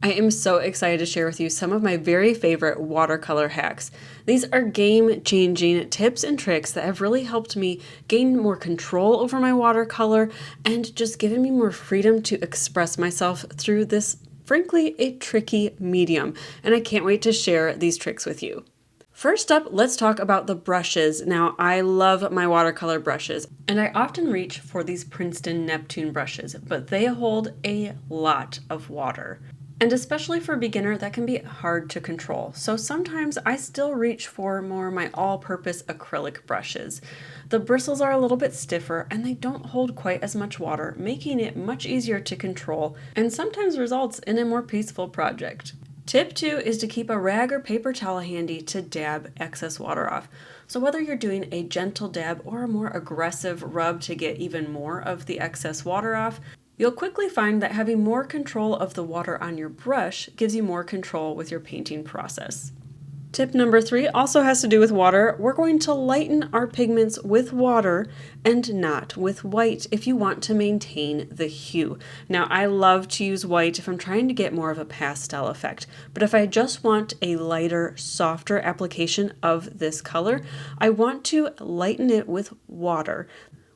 I am so excited to share with you some of my very favorite watercolor hacks. These are game-changing tips and tricks that have really helped me gain more control over my watercolor and just given me more freedom to express myself through this, frankly, a tricky medium. And I can't wait to share these tricks with you. First up, let's talk about the brushes. Now, I love my watercolor brushes, and I often reach for these Princeton Neptune brushes, but they hold a lot of water. And especially for a beginner, that can be hard to control. So sometimes I still reach for more my all-purpose acrylic brushes. The bristles are a little bit stiffer and they don't hold quite as much water, making it much easier to control and sometimes results in a more peaceful project. Tip 2 is to keep a rag or paper towel handy to dab excess water off. So whether you're doing a gentle dab or a more aggressive rub to get even more of the excess water off, you'll quickly find that having more control of the water on your brush gives you more control with your painting process. Tip number 3 also has to do with water. We're going to lighten our pigments with water and not with white if you want to maintain the hue. Now, I love to use white if I'm trying to get more of a pastel effect, but if I just want a lighter, softer application of this color, I want to lighten it with water.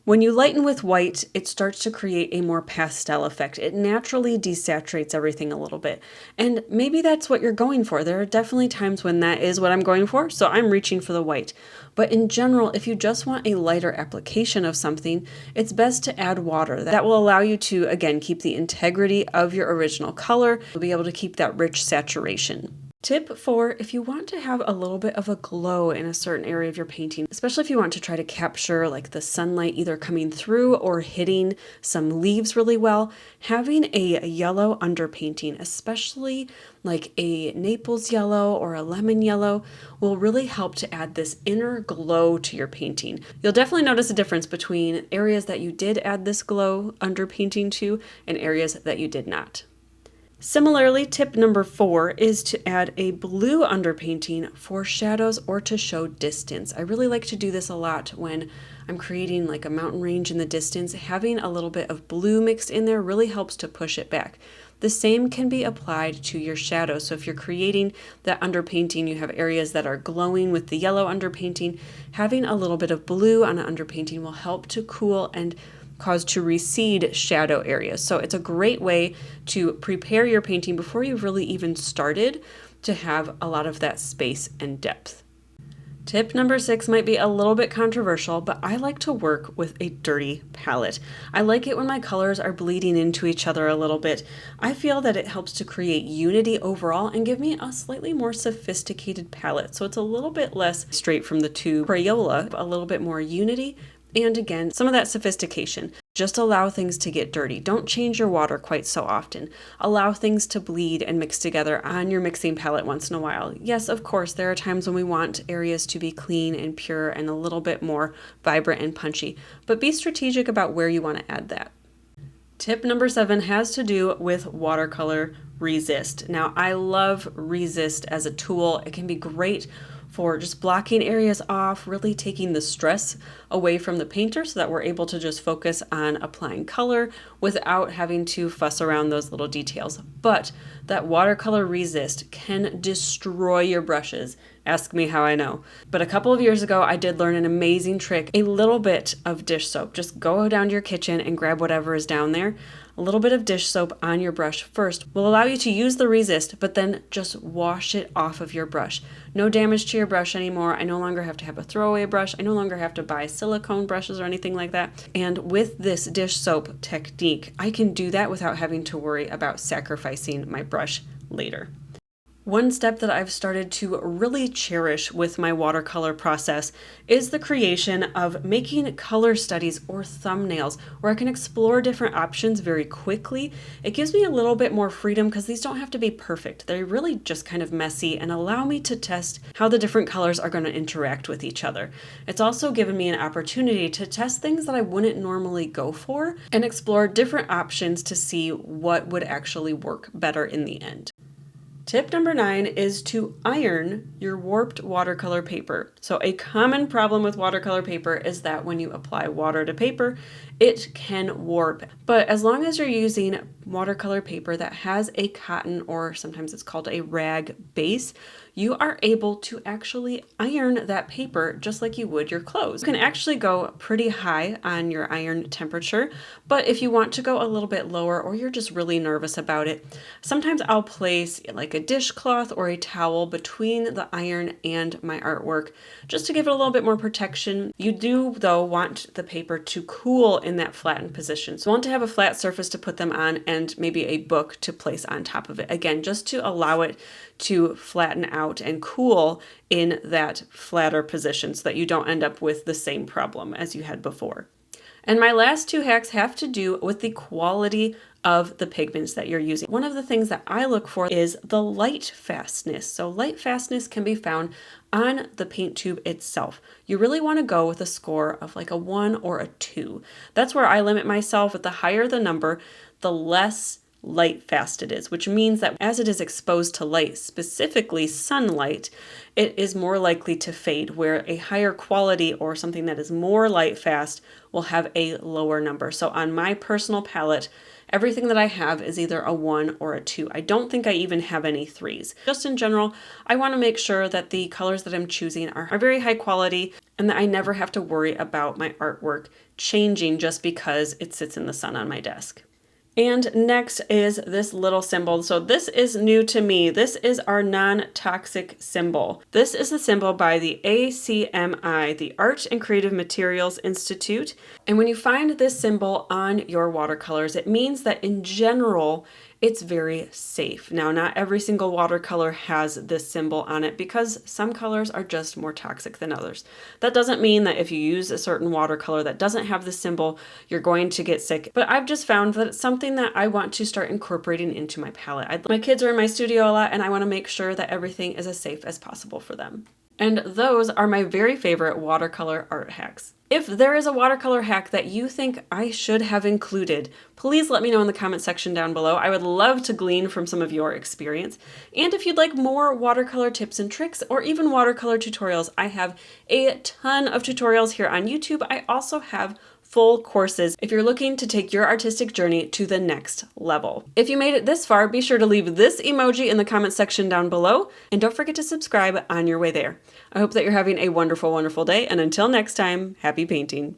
When you lighten with white, it starts to create a more pastel effect. It naturally desaturates everything a little bit. And maybe that's what you're going for. There are definitely times when that is what I'm going for, so I'm reaching for the white. But in general, if you just want a lighter application of something, it's best to add water. That will allow you to, again, keep the integrity of your original color. You'll be able to keep that rich saturation. Tip 4, if you want to have a little bit of a glow in a certain area of your painting, especially if you want to try to capture like the sunlight either coming through or hitting some leaves really well, having a yellow underpainting, especially like a Naples yellow or a lemon yellow, will really help to add this inner glow to your painting. You'll definitely notice a difference between areas that you did add this glow underpainting to and areas that you did not. Similarly, tip number 4 is to add a blue underpainting for shadows or to show distance. I really like to do this a lot when I'm creating like a mountain range in the distance. Having a little bit of blue mixed in there really helps to push it back. The same can be applied to your shadows. So if you're creating that underpainting, you have areas that are glowing with the yellow underpainting, having a little bit of blue on an underpainting will help to cool and cause to recede shadow areas. So it's a great way to prepare your painting before you've really even started to have a lot of that space and depth. Tip number 6 might be a little bit controversial, but I like to work with a dirty palette. I like it when my colors are bleeding into each other a little bit. I feel that it helps to create unity overall and give me a slightly more sophisticated palette. So it's a little bit less straight from the tube Crayola, a little bit more unity. And again, some of that sophistication. Just allow things to get dirty. Don't change your water quite so often. Allow things to bleed and mix together on your mixing palette once in a while. Yes, of course, there are times when we want areas to be clean and pure and a little bit more vibrant and punchy, but be strategic about where you want to add that. Tip number 7 has to do with watercolor resist. Now, I love resist as a tool. It can be great for just blocking areas off, really taking the stress away from the painter so that we're able to just focus on applying color without having to fuss around those little details. But that watercolor resist can destroy your brushes. Ask me how I know. But a couple of years ago, I did learn an amazing trick, a little bit of dish soap. Just go down to your kitchen and grab whatever is down there. A little bit of dish soap on your brush first will allow you to use the resist, but then just wash it off of your brush. No damage to your brush anymore. I no longer have to have a throwaway brush. I no longer have to buy silicone brushes or anything like that. And with this dish soap technique, I can do that without having to worry about sacrificing my brush later. One step that I've started to really cherish with my watercolor process is the creation of making color studies or thumbnails where I can explore different options very quickly. It gives me a little bit more freedom because these don't have to be perfect. They're really just kind of messy and allow me to test how the different colors are going to interact with each other. It's also given me an opportunity to test things that I wouldn't normally go for and explore different options to see what would actually work better in the end. Tip number 9 is to iron your warped watercolor paper. So a common problem with watercolor paper is that when you apply water to paper, it can warp. But as long as you're using watercolor paper that has a cotton, or sometimes it's called a rag base, you are able to actually iron that paper just like you would your clothes. You can actually go pretty high on your iron temperature, but if you want to go a little bit lower or you're just really nervous about it, sometimes I'll place like a dishcloth or a towel between the iron and my artwork just to give it a little bit more protection. You do, though, want the paper to cool in that flattened position. So you want to have a flat surface to put them on and maybe a book to place on top of it. Again, just to allow it to flatten out and cool in that flatter position so that you don't end up with the same problem as you had before. And my last 2 hacks have to do with the quality of the pigments that you're using. One of the things that I look for is the light fastness. So light fastness can be found on the paint tube itself. You really want to go with a score of like a 1 or a 2. That's where I limit myself. With the higher the number, the less light fast it is, which means that as it is exposed to light, specifically sunlight, it is more likely to fade, where a higher quality or something that is more light fast will have a lower number. So on my personal palette, everything that I have is either a 1 or a 2. I don't think I even have any 3s. Just in general, I want to make sure that the colors that I'm choosing are very high quality and that I never have to worry about my artwork changing just because it sits in the sun on my desk. And next is this little symbol. So this is new to me. This is our non-toxic symbol. This is the symbol by the ACMI, the Art and Creative Materials Institute. And when you find this symbol on your watercolors, it means that in general, it's very safe. Now, not every single watercolor has this symbol on it because some colors are just more toxic than others. That doesn't mean that if you use a certain watercolor that doesn't have this symbol, you're going to get sick. But I've just found that it's something that I want to start incorporating into my palette. My kids are in my studio a lot and I want to make sure that everything is as safe as possible for them. And those are my very favorite watercolor art hacks. If there is a watercolor hack that you think I should have included, please let me know in the comment section down below. I would love to glean from some of your experience. And if you'd like more watercolor tips and tricks or even watercolor tutorials, I have a ton of tutorials here on YouTube. I also have full courses if you're looking to take your artistic journey to the next level. If you made it this far, be sure to leave this emoji in the comment section down below, and don't forget to subscribe on your way there. I hope that you're having a wonderful, wonderful day, and until next time, happy painting.